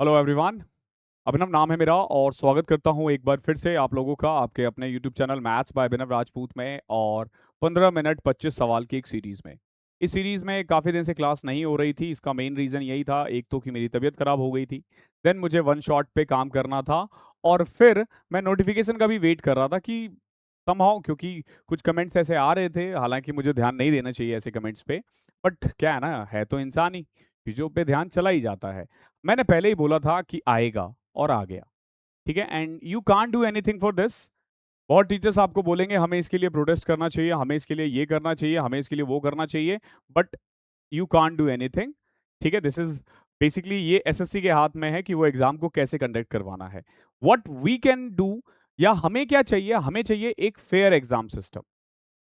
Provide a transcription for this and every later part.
Hello everyone. अभिनव नाम है मेरा और स्वागत करता हूं एक बार फिर से आप लोगों का आपके अपने यूट्यूब चैनल मैथ्स बाय अभिनव राजपूत में और 15 मिनट 25 सवाल की एक सीरीज़ में। इस सीरीज़ में काफ़ी दिन से क्लास नहीं हो रही थी। इसका मेन रीज़न यही था, एक तो कि मेरी तबीयत ख़राब हो गई थी, देन मुझे वन शॉट पे काम करना था और फिर मैं नोटिफिकेशन का भी वेट कर रहा था कि समहाउ, क्योंकि कुछ कमेंट्स ऐसे आ रहे थे, हालांकि मुझे ध्यान नहीं देना चाहिए ऐसे कमेंट्स पे, बट क्या है ना, है तो इंसान ही, चीज़ों पे ध्यान चला ही जाता है। मैंने पहले ही बोला था कि आएगा और आ गया। ठीक है, and you can't do anything for this. बहुत टीचर्स आपको बोलेंगे हमें इसके लिए प्रोटेस्ट करना चाहिए, हमें इसके लिए ये करना चाहिए, हमें इसके लिए वो करना चाहिए, but you can't do anything. ठीक है, दिस इज बेसिकली, ये एसएससी के हाथ में है कि वो एग्जाम को कैसे कंडक्ट करवाना है। व्हाट वी कैन डू, या हमें क्या चाहिए, हमें चाहिए एक फेयर एग्जाम सिस्टम,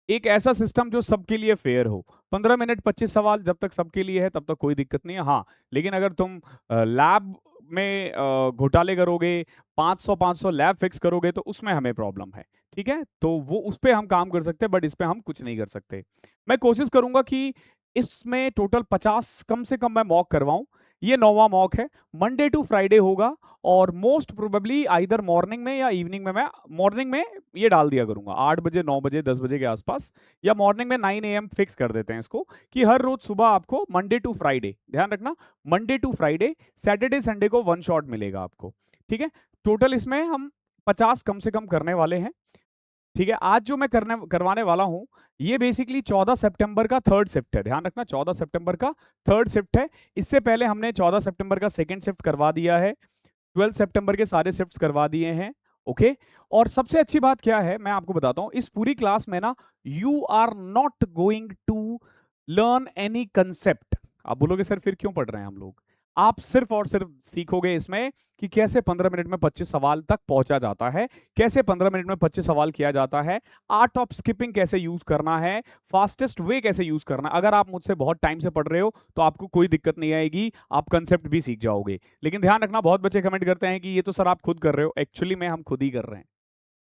एक ऐसा सिस्टम जो सबके लिए फेयर हो। 15 मिनट 25 सवाल जब तक सबके लिए है तब तक कोई दिक्कत नहीं है। हाँ, लेकिन अगर तुम लैब में घोटाले करोगे, 500 लैब फिक्स करोगे, तो उसमें हमें प्रॉब्लम है। ठीक है, तो वो उस पर हम काम कर सकते हैं, बट इस पर हम कुछ नहीं कर सकते। मैं कोशिश करूंगा कि इसमें टोटल 50 कम से कम मैं मॉक करवाऊं। ये 9वां मॉक है, मंडे टू फ्राइडे होगा, और मोस्ट प्रोबेबली आइदर मॉर्निंग में या इवनिंग में। मैं मॉर्निंग में ये डाल दिया करूंगा 8 बजे, 9 बजे, 10 बजे के आसपास, या मॉर्निंग में 9 AM फिक्स कर देते हैं इसको, कि हर रोज सुबह आपको मंडे टू फ्राइडे, ध्यान रखना, Monday to Friday, Saturday Sunday को वन शॉट मिलेगा आपको। ठीक है, टोटल इसमें हम 50 कम से कम करने वाले हैं। ठीक है, आज जो मैं करवाने वाला हूं, ये बेसिकली 14 सितंबर का थर्ड शिफ्ट है। ध्यान रखना, 14 सितंबर का थर्ड शिफ्ट है। इससे पहले हमने 14 सितंबर का सेकंड शिफ्ट करवा दिया है, 12 सितंबर के सारे शिफ्ट्स करवा दिए हैं। ओके, और सबसे अच्छी बात क्या है मैं आपको बताता हूं, इस पूरी क्लास में ना, you are not going to learn any concept. आप बोलोगे सर फिर क्यों पढ़ रहे हैं हम लोग? आप सिर्फ और सिर्फ सीखोगे इसमें कि कैसे 15 मिनट में 25 सवाल तक पहुंचा जाता है, कैसे 15 मिनट में 25 सवाल किया जाता है, आर्ट ऑफ स्किपिंग कैसे यूज करना है, फास्टेस्ट वे कैसे यूज करना है। अगर आप मुझसे बहुत टाइम से पढ़ रहे हो तो आपको कोई दिक्कत नहीं आएगी, आप कंसेप्ट भी सीख जाओगे। लेकिन ध्यान रखना, बहुत बच्चे कमेंट करते हैं कि ये तो सर आप खुद कर रहे हो। एक्चुअली में हम खुद ही कर रहे हैं,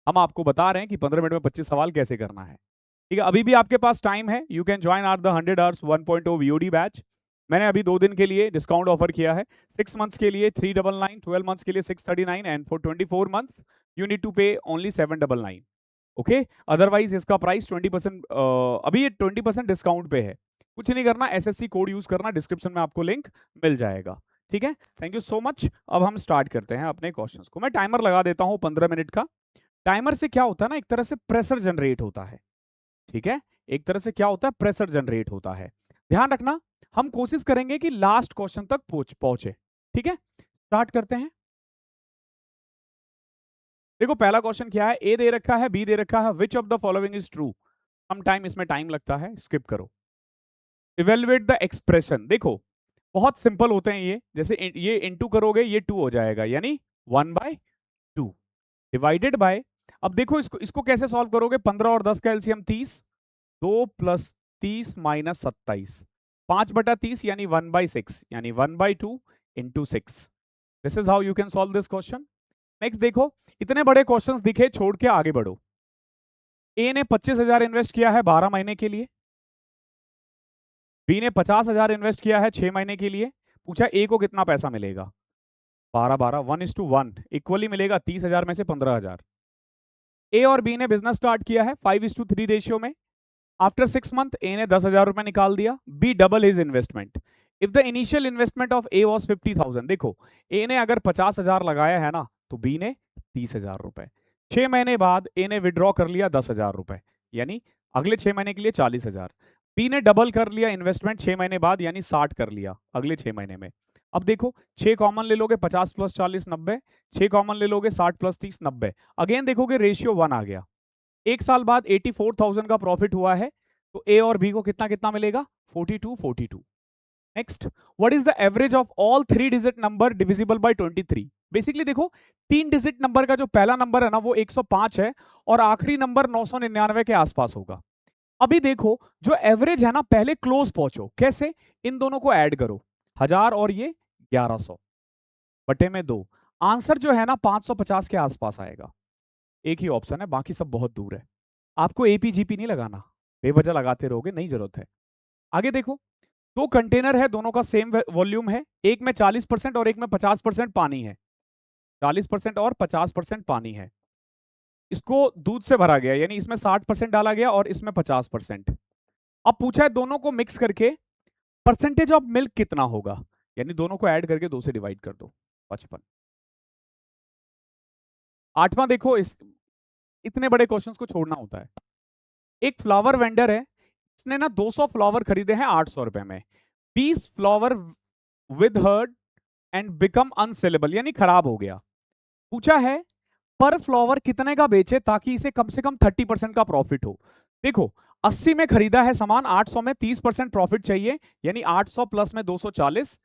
हम आपको बता रहे हैं कि 15 मिनट में 25 सवाल कैसे करना है। ठीक है, अभी भी आपके पास टाइम है, you can join are the 100 hours 1.0 VOD batch. मैंने अभी 2 दिन के लिए डिस्काउंट ऑफर किया है, 6 मंथ्स के लिए 399, 12 मंथ्स के लिए 639, and for 24 months you need to pay only 799। Okay, otherwise इसका प्राइस 20%, अभी ये 20% डिस्काउंट पे है। कुछ नहीं करना, एसएससी कोड यूज करना, डिस्क्रिप्शन में आपको लिंक मिल जाएगा। ठीक है, थैंक यू सो मच। अब हम स्टार्ट करते हैं अपने क्वेश्चंस को। मैं टाइमर लगा देता हूं 15 मिनट का। टाइमर से क्या होता है ना, एक तरह से प्रेशर जनरेट होता है। ठीक है, एक तरह से क्या होता है, प्रेशर जनरेट होता है। ध्यान रखना, हम कोशिश करेंगे कि लास्ट क्वेश्चन तक पहुंचे। ठीक है, स्टार्ट करते हैं। देखो पहला क्वेश्चन क्या है, ए दे रखा है, बी दे रखा है, which of the following is true. Some time इसमें टाइम लगता है, स्किप करो। Evaluate the expression. देखो बहुत सिंपल होते हैं ये, जैसे ये इनटू करोगे ये 2 हो जाएगा, यानी 1/2 डिवाइडेड बाय। अब देखो इसको इसको कैसे सॉल्व करोगे, 15 और 10 का एलसीएम 30, 2 + 30 - 27, 5/30 यानी 1/6, यानी 1/2 × 6। This is how you can solve this question. Next देखो, इतने बड़े क्वेश्चंस दिखे छोड़ के आगे बढ़ो। ए ने 25,000 इन्वेस्ट किया है 12 महीने के लिए, बी ने 50,000 इन्वेस्ट किया है 6 महीने के लिए। पूछा ए को कितना पैसा मिलेगा, 12 1:1 इक्वली मिलेगा, 30,000 में से 15,000। ए और बी ने बिजनेस स्टार्ट किया है 5:3 रेशियो में। आफ्टर 6 मंथ ए ने 10,000 रुपए निकाल दिया, B double his investment. If the initial investment of A was 50,000, देखो ए ने अगर 50,000 लगाया है ना, तो बी ने 30,000 रुपए। 6 महीने बाद ए ने विड्रॉ कर लिया 10,000 रुपए, यानी अगले 6 महीने के लिए 40,000। बी ने डबल कर लिया इन्वेस्टमेंट 6 महीने बाद, यानी 60 कर लिया अगले 6 महीने में। अब देखो 6 कॉमन ले लोगे, 50 + 40 90, 6 कॉमन ले लोगे, 60 + 30 90। अगेन देखोगे रेशियो 1 आ गया। एक साल बाद 84,000 का प्रॉफिट हुआ है, तो ए और बी को कितना कितना मिलेगा, 42 42। Next, what is the average of all 3 digit number divisible by 23। Basically देखो 3 डिजिट नंबर का जो पहला नंबर है ना वो 105 है, और आखिरी नंबर 999 के आसपास होगा। अभी देखो जो एवरेज है ना, पहले क्लोज पहुंचो, कैसे, इन दोनों को ऐड करो, 1000 और ये 1100 बटे में 2, आंसर जो है ना 550 के आसपास आएगा। एक ही ऑप्शन है, बाकी सब बहुत दूर है। आपको एपीजीपी नहीं लगाना, बेवजह लगाते रहोगे, नहीं जरूरत है। आगे देखो, दो कंटेनर है, दोनों का सेम वॉल्यूम है, एक में 40% और एक में 50% पानी है, 40% और 50% पानी है। इसको दूध से भरा गया, यानी इसमें 60% डाला गया और इसमें 50%। अब पूछा है दोनों को मिक्स करके परसेंटेज ऑफ मिल्क कितना होगा, यानी दोनों को ऐड करके 2 से डिवाइड कर दो, 55। आठवां देखो, इस इतने बड़े क्वेश्चंस को छोड़ना होता है। एक फ्लावर वेंडर है, इसने ना 200 फ्लावर खरीदे हैं 800 रुपए में। 20 flower withered and become unsaleable, यानी खराब हो गया। पूछा है पर फ्लावर कितने का बेचे ताकि इसे कम से कम 30% का प्रॉफिट हो। देखो 80 में खरीदा है सामान, 800 में 30% प्रॉफिट चाहिए, यानी 800 प्लस में 240,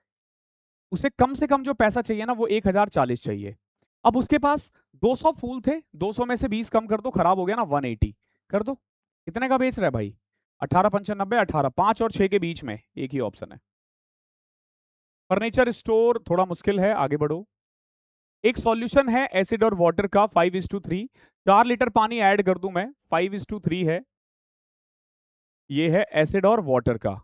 उसे कम से कम जो पैसा चाहिए ना वो 1040 चाहिए। अब उसके पास 200 फूल थे, 200 में से 20 कम कर दो, खराब हो गया ना, 180 कर दो। कितने का बेच रहा है भाई? 1895, 18, 5 और 6 के बीच में एक ही ऑप्शन है। फर्नीचर स्टोर थोड़ा मुश्किल है, आगे बढ़ो। एक सॉल्यूशन है एसिड और वाटर का 5:3, 4 लीटर पानी ऐड कर दूं मैं, 5:3 है, ये है एसिड और वाटर का।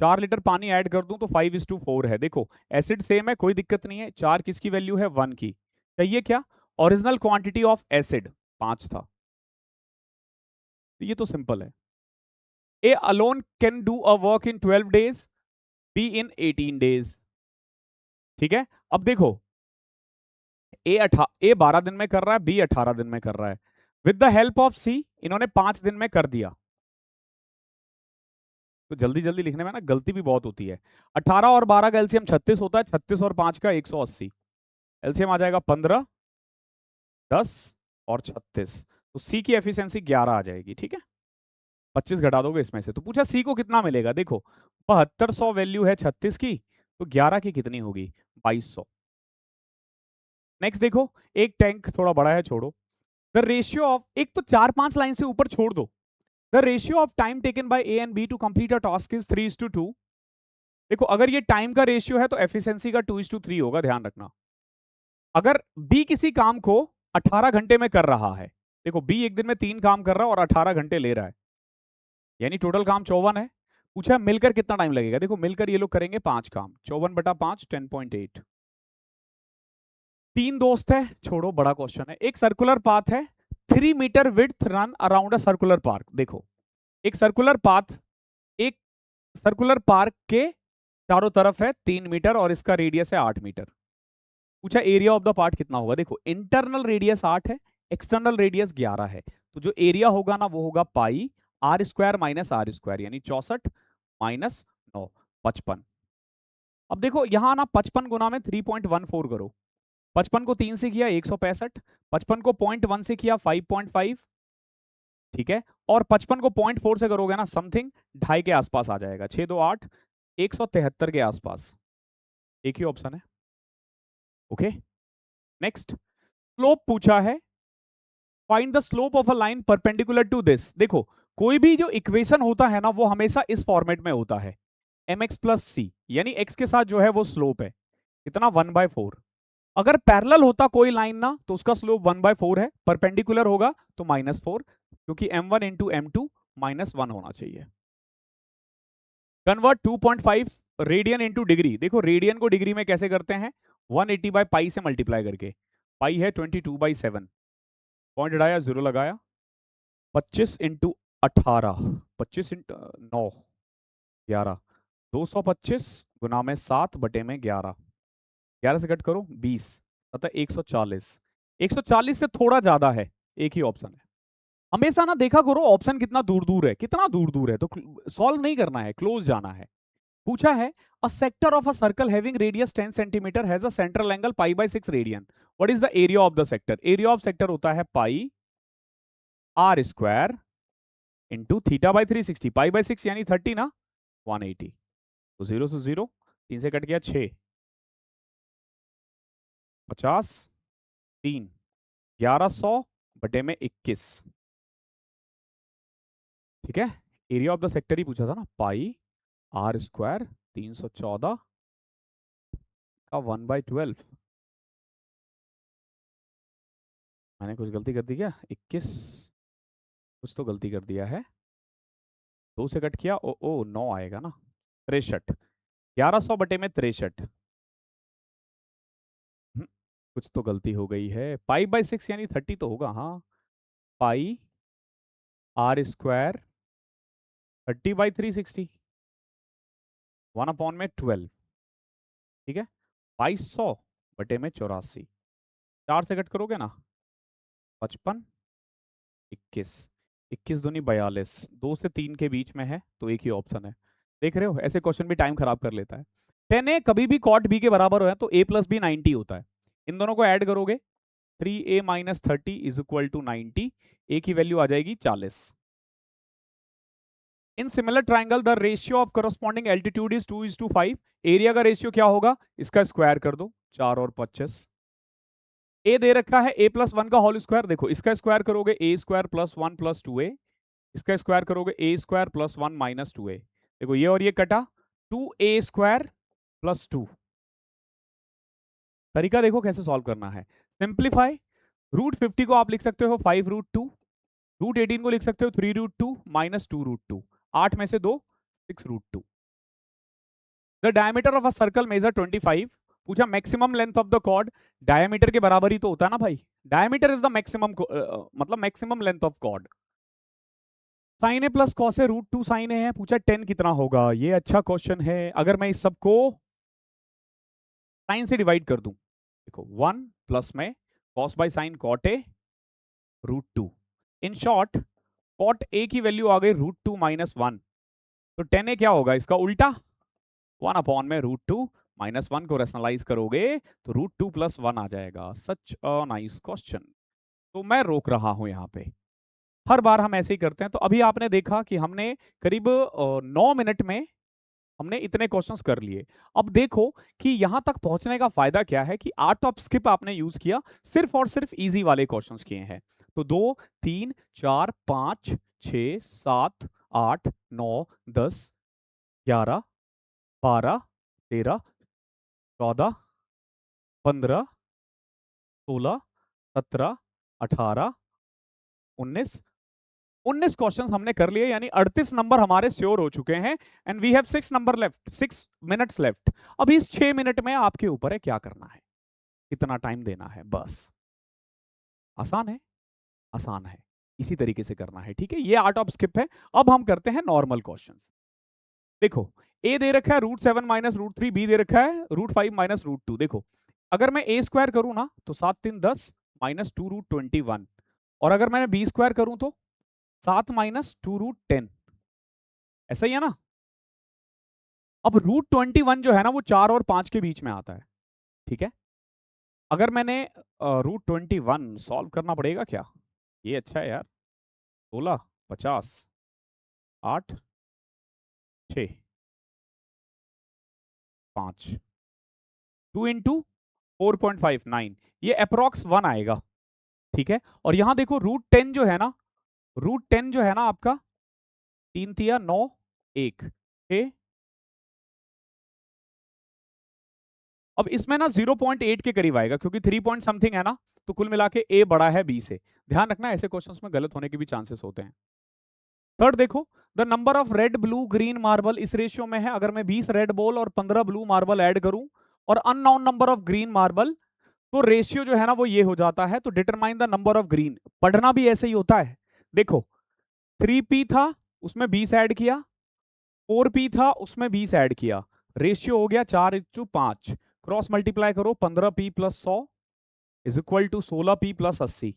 4 लीटर पानी ऐड कर दूं तो 5:4 है। देखो एसिड सेम है, कोई दिक्कत नहीं है, 4 किसकी वैल्यू है? 1 की। चाहिए क्या? ओरिजिनल क्वांटिटी ऑफ एसिड 5 था, ये तो सिंपल है। A alone can do a work in 12 days, be in 18 days. ठीक है, अब देखो ए 12 दिन में कर रहा है, बी 18 दिन में कर रहा है। विद द हेल्प ऑफ सी इन्होंने 5 दिन में कर दिया। तो जल्दी जल्दी लिखने में ना गलती भी बहुत होती है। 18 और 12 का एलसीएम 36 होता है, 36 और 5 का 180, एलसीएम आ जाएगा 15, 10 और 36, तो सी की एफिशिएंसी 11 आ जाएगी। ठीक है, 25 घटा दोगे इसमें से, तो पूछा सी को कितना मिलेगा। देखो 7200 वैल्यू है 36 की, तो 11 की कितनी होगी? 2200। नेक्स्ट देखो, एक टैंक थोड़ा बड़ा है, छोड़ो। द रेशियो ऑफ, एक तो 4-5 लाइन से ऊपर छोड़ दो। The ratio of time taken by A and B to complete a task is 3:2। देखो अगर ये टाइम का रेशियो है तो एफिशिएंसी का 2:3 होगा, ध्यान रखना। अगर बी किसी काम को 18 घंटे में कर रहा है, देखो बी एक दिन में 3 काम कर रहा है और 18 घंटे ले रहा है, यानी टोटल काम 54 है। पूछा मिलकर कितना टाइम लगेगा। देखो मिलकर ये लोग करेंगे 5 काम, 54/5 10.8। 3 दोस्त है, छोड़ो, बड़ा क्वेश्चन है। एक सर्कुलर पाथ है, 3 metre width run around a circular park. देखो एक सर्कुलर पाथ, एक सर्कुलर पार्क के चारों तरफ है 3 मीटर और इसका रेडियस है 8 मीटर। पूछा एरिया ऑफ द पार्ट कितना होगा। देखो इंटरनल रेडियस 8 है, एक्सटर्नल रेडियस 11 है, तो जो एरिया होगा ना वो होगा pi R square minus R square, यानी 64 माइनस 9, 55। अब देखो यहां ना 55 गुना में 3.14 करो। 55 को 3 से किया 165, 55 को 0.1 से किया 5.5, ठीक है, और 55 को 0.4 से करोगे ना समथिंग 2.5 के आसपास आ जाएगा, 6 2 8, 173 के आसपास। एक ही ऑप्शन है। ओके, नेक्स्ट स्लोप पूछा है, find the slope of a line perpendicular to this. देखो कोई भी जो इक्वेशन होता है ना वो हमेशा इस फॉर्मेट में होता है, mx प्लस सी, यानी x के साथ जो है वो स्लोप है इतना 1/4। अगर पैरेलल होता कोई लाइन ना तो उसका स्लोप 1/4 है, परपेंडिकुलर होगा तो -4, क्योंकि m1 इंटू m2 -1 होना चाहिए। Convert 2.5 radian into degree. देखो रेडियन को डिग्री में कैसे करते हैं, 180/पाई से मल्टीप्लाई करके, पाई है 22/7, पॉइंट हटाया, जीरो लगाया, 25 इंटू 18, 25 इंटू 9, 11, 225 गुना में 7 बटे में 11, 11 से कट करो 20, अतः 140, 140 से थोड़ा ज्यादा है, एक ही ऑप्शन है। हमेशा ना देखा करो ऑप्शन कितना दूर दूर है, कितना दूर दूर है, तो सॉल्व नहीं करना है, क्लोज जाना है। पूछा है a sector of a circle having radius 10 centimetre has a central angle π/6 radian, what is the area of the sector. Area of sector होता है पाई आर स्क्वायर इंटू θ/360, π/6 यानी 30 ना, 180, तो 0 से 0, 3 से कट गया 6, 50, 3, 1100 बटे में 21। ठीक है, एरिया ऑफ द सेक्टर ही पूछा था ना, पाई आर स्क्वायर 314 का 1/12। मैंने कुछ गलती कर दी क्या? 21, कुछ तो गलती कर दिया है, 2 से कट किया, ओ 9 आएगा ना, 63। 1100 बटे में 63। कुछ तो गलती हो गई है। पाई/6 यानी 30 तो होगा, हाँ। पाई r² 30/360, 1/12। ठीक है। 2200 बटे में 84। 4 से कट करोगे ना, 55, 21। 21 दूनी 42, 2 से 3 के बीच में है तो एक ही ऑप्शन है। देख रहे हो, ऐसे क्वेश्चन भी टाइम खराब कर लेता है। 10a कभी भी कॉट b के बराबर हो है तो a+b 90 होता है। इन दोनों को ऐड करोगे, 3a - 30 is equal to 90। a की वैल्यू आ जाएगी 40। In similar triangle the ratio of corresponding altitude is 2:5। Area का रेशियो क्या होगा, इसका स्क्वायर कर दो, 4 और 25। ए दे रखा है a+1 का होल स्क्वायर, देखो इसका स्क्वायर करोगे a² + 1 + 2a। इसका स्क्वायर करोगे a² + 1 - 2a। देखो ये और ये कटा, 2a² + 2। तरीका देखो कैसे सॉल्व करना है। सिंप्लीफाई, √50 को आप लिख सकते हो 5√2, √18 को लिख सकते हो 3√2 - 2√2। 8 में से 2, 6√2। The diameter of a circle measure 25। पूछा maximum length of the chord, diameter के बराबर ही तो होता है ना भाई। डायमीटर इज द मैक्सिमम, मतलब maximum length of chord. Sine A plus cos A √2 sine A है। पूछा 10 कितना होगा, ये अच्छा क्वेश्चन है। अगर मैं इस सबको साइन से डिवाइड कर दूं, देखो 1 प्लस में cos by sine cot A √2। In short cot A की वैल्यू आ गई √2 - 1। तो 10 ए क्या होगा, इसका उल्टा, 1 में √2 - 1 को रेशनलाइज करोगे तो √2 + 1 आ जाएगा। सच अ नाइस क्वेश्चन। तो मैं रोक रहा हूं यहां पे। हर बार हम ऐसे ही करते हैं। तो अभी आपने देखा कि हमने करीब 9 मिनट में हमने इतने क्वेश्चंस कर लिए। अब देखो कि यहां तक पहुंचने का फायदा क्या है कि आर्ट ऑफ स्किप आपने यूज किया, सिर्फ और सिर्फ इजी वाले क्वेश्चंस किए हैं। तो 2, 3, 4, 5, 6, 7, 8, 9, 10, 11, 12, 13, 14, 15, 16, 17, 18, 19, 19 क्वेश्चंस हमने कर लिए, यानी 38 नंबर हमारे श्योर हो चुके हैं। And we have 6 number left, 6 minutes left. अभी इस 6 मिनट में आपके ऊपर है क्या करना है, कितना टाइम देना है, बस। आसान है, आसान है। इसी तरीके से करना है, ठीक है। ये आर्ट ऑफ स्किप है। अब हम करते हैं नॉर्मल क्वेश्चन। देखो ए दे रखा है √7 - √3, बी दे रखा है √5 - √2। देखो अगर मैं a² करूं ना तो 7 3 10 -2√21। और अगर मैंने b² करूं तो 7 - 2√10। ऐसा ही है ना। अब √21 जो है ना वो 4 और 5 के बीच में आता है, ठीक है। अगर मैंने √21 सॉल्व करना पड़ेगा क्या, ये अच्छा है यार। 16, 50, 8, 6, 5, 2 × 4.59, ये अप्रोक्स 1 आएगा, ठीक है। और यहां देखो √10 जो है ना, √10 जो है ना आपका 3 तिया 9, 1, 6। अब इसमें ना 0.8 के करीब आएगा क्योंकि 3 पॉइंट समथिंग है ना, तो कुल मिला के ए बड़ा है बी से। ध्यान रखना ऐसे क्वेश्चंस में गलत होने के भी चांसेस होते हैं। थर्ड देखो, the number of red blue green marble इस रेशियो में है। अगर मैं 20 रेड बॉल और 15 ब्लू मार्बल ऐड करूं और unknown number of green marble, तो रेशियो जो है ना वो ये हो जाता है। तो determine the number of green, पढ़ना भी ऐसे ही होता है। देखो 3p था, उसमें 20 ऐड किया, 4p था, उसमें 20 ऐड किया, रेशियो हो गया 4:5। क्रॉस मल्टीप्लाई करो, 15p + 100 is equal to 16p + 80।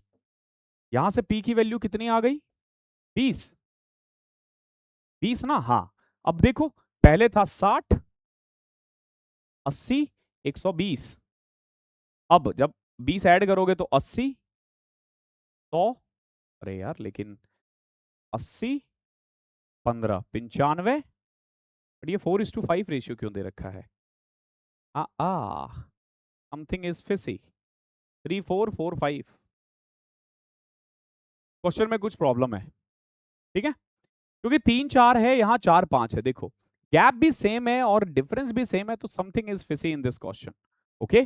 यहां से p की वैल्यू कितनी आ गई, 20। 20 ना, हाँ। अब देखो पहले था 60, 80, 120। अब जब 20 ऐड करोगे तो 80, 100, अरे यार लेकिन 80, 15, 95। बट ये 4:5 रेशियो क्यों दे रखा है, आ आ समथिंग इज फिशी। 3 4 4 5, क्वेश्चन में कुछ प्रॉब्लम है, ठीक है। क्योंकि 3 4 है, यहाँ 4 5 है। देखो गैप भी सेम है और डिफरेंस भी सेम है, तो something is fishy in this question. Okay,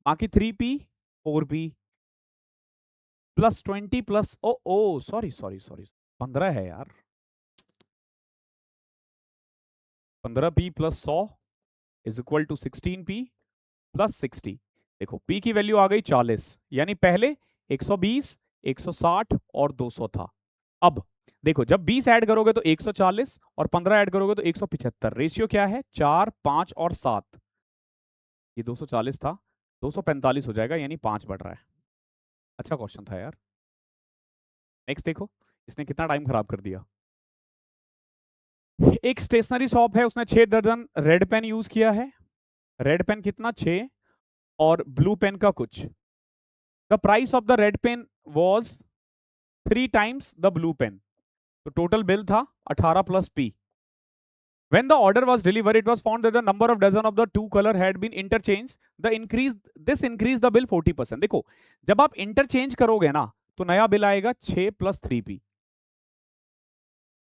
बाकी 3p 4p +20 plus oh oh sorry sorry sorry 15 है यार। 15p plus 100 is equal to 16p plus 60। देखो p की वैल्यू आ गई 40, यानी पहले 120, 160 और 200 था। अब देखो जब 20 ऐड करोगे तो 140 और 15 ऐड करोगे तो 175। रेशियो क्या है? 4, 5 और 7। ये 240 था, 245 हो जाएगा, यानी 5 बढ़ रहा है। अच्छा क्वेश्चन था यार। नेक्स्ट देखो, इसने कितना टाइम खराब कर दिया। एक स्टेशनरी शॉप है, उसने 6 दर्जन रेड पेन यूज किया है। रेड पेन कितना? 6, और ब्लू पेन का कुछ। The price of the red pen was 3 times the blue pen. तो टोटल बिल था 18 plus P. When the order was delivered, it was found that the number of dozen of the two color had been interchanged. This increased the bill 40%. देखो जब आप interchange करोगे ना तो नया bill आएगा 6 प्लस 3p।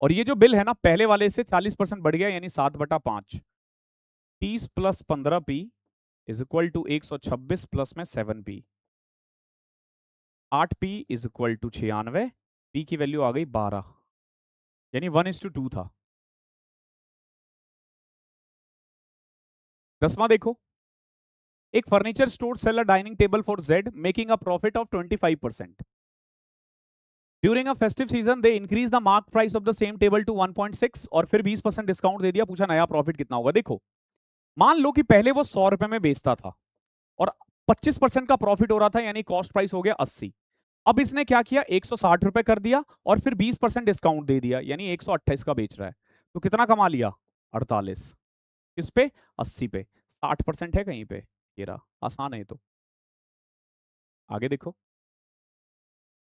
और ये जो बिल है ना पहले वाले से 40% बढ़ गया, यानी 7/5। 30 plus 15p is equal to 126 plus में 7p। 8p is equal to 96। p की वैल्यू आ गई 12, यानी 1:2 था। 10वां देखो, एक furniture store sell a dining table for Z making a profit of 25%। During a festive season they increase the mark price of the same table to 1.6 और फिर 20% डिस्काउंट दे दिया। पूछा नया प्रॉफिट कितना होगा। देखो मान लो कि पहले वो 100 रुपए में बेचता था और 25% का प्रॉफिट हो रहा था, यानी कॉस्ट प्राइस हो गया 80। अब इसने क्या किया? 160 रुपए कर दिया और फिर 20% डिस्काउंट दे दिया, यानी 128 का बेच रहा है। तो कितना कमा लिया? 48। किस पे? 80 पे। 60% है कहीं पे। ये रहा, आसान है तो। आगे देखो,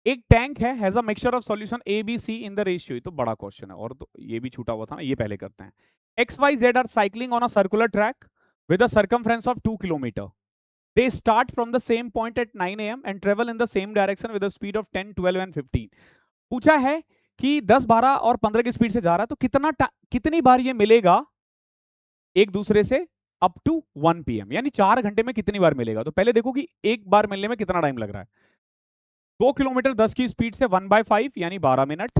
एक टैंक है has a mixture of solution A B C in the ratio. तो बड़ा क्वेश्चन है, और तो ये भी छूटा हुआ था ना, ये पहले करते हैं। X Y Z are cycling on a circular track with a circumference of 2 kilometre. They start from the same point at 9 a.m. and travel in the same direction with a speed of 10, 12 and 15। पूछा है कि 10, 12 और 15 की speed से जा रहा है, तो कितनी बार ये मिलेगा एक दूसरे से अप टू 1 PM, यानी 4 घंटे में कितनी बार मिलेगा। तो पहले देखो कि एक बार मिलने में कितना टाइम लग रहा है। 2 किलोमीटर 10 की स्पीड से 1/5 यानी 12 मिनट।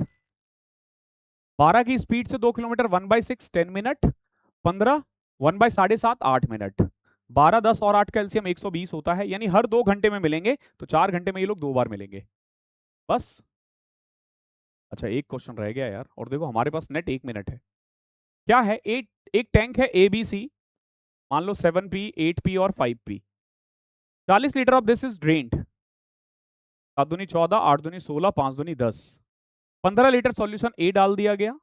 12 की स्पीड से 2 किलोमीटर 1/6 10 मिनट। 15 1/7.5 8 मिनट। 12, 10 और 8 का एलसीएम 120 होता है, यानी हर 2 घंटे में मिलेंगे, तो 4 घंटे में ये लोग 2 बार मिलेंगे बस। अच्छा एक क्वेश्चन रह गया यार, और देखो हमारे पास नेट 1 मिनट है। क्या है? एक टैंक है ए बी सी, मान लो 7p 8p और 5p। 40 litre of this is drained. 7 दूनी 14, 8 दूनी 16, 5 दूनी 10। 15 लीटर सॉल्यूशन ए डाल दिया गया,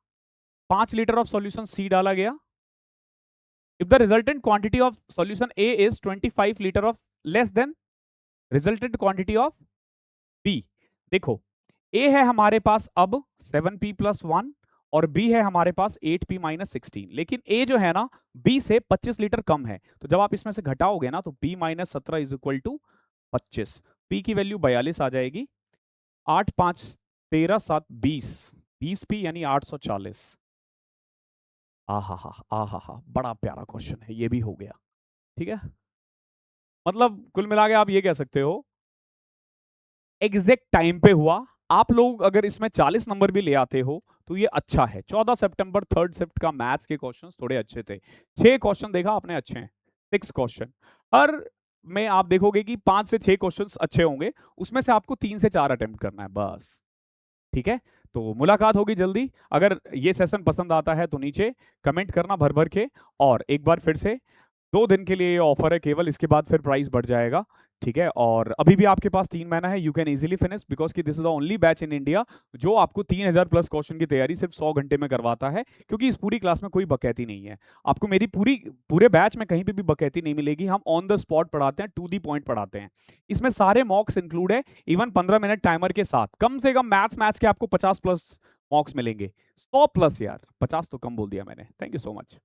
5 लीटर ऑफ सॉल्यूशन सी डाला गया। If the resultant quantity of solution A is 25 liter of less than resultant quantity of B। देखो A है हमारे पास अब 7p plus 1 और B है हमारे पास 8p minus 16, लेकिन A जो है ना B से 25 लीटर कम है, तो जब आप इसमें से घटाओगे ना तो B minus 17 is equal to 25। P की वैल्यू 42 आ जाएगी। 8, 5, 13, 7, 20, 20p यानी 840। आहा, बड़ा प्यारा क्वेश्चन है, ये भी हो गया। ठीक है, मतलब कुल मिला के आप ये कह सकते हो एग्जैक्ट टाइम पे हुआ। आप लोग अगर इसमें 40 नंबर भी ले आते हो तो ये अच्छा है। 14 सितंबर थर्ड शिफ्ट का मैथ्स के क्वेश्चंस थोड़े अच्छे थे। 6 क्वेश्चन देखा आपने अच्छे हैं, 6 क्वेश्चन। हर में आप देखोगे कि 5 से 6 क्वेश्चंस अच्छे होंगे, उसमें से आपको 3 से 4 अटेम्प्ट करना है बस। ठीक है, तो मुलाकात होगी जल्दी। अगर ये सेशन पसंद आता है तो नीचे कमेंट करना भर भर के। और एक बार फिर से 2 दिन के लिए ये ऑफर है केवल, इसके बाद फिर प्राइस बढ़ जाएगा। ठीक है, और अभी भी आपके पास 3 महीना है। You can easily finish because कि this is the only batch in India जो आपको 3000 प्लस क्वेश्चन की तैयारी सिर्फ 100 घंटे में करवाता है, क्योंकि इस पूरी क्लास में कोई बकैती नहीं है। आपको मेरी पूरे बैच में कहीं पे भी बकैती नहीं मिलेगी। हम ऑन द स्पॉट पढ़ाते हैं, टू दी पॉइंट पढ़ाते हैं। इसमें सारे मॉक्स इंक्लूड है, इवन 15 मिनट टाइमर के साथ। कम से कम मैथ्स के आपको 50 प्लस मॉक्स मिलेंगे। 100 प्लस यार, 50 तो कम बोल दिया मैंने। Thank you so much.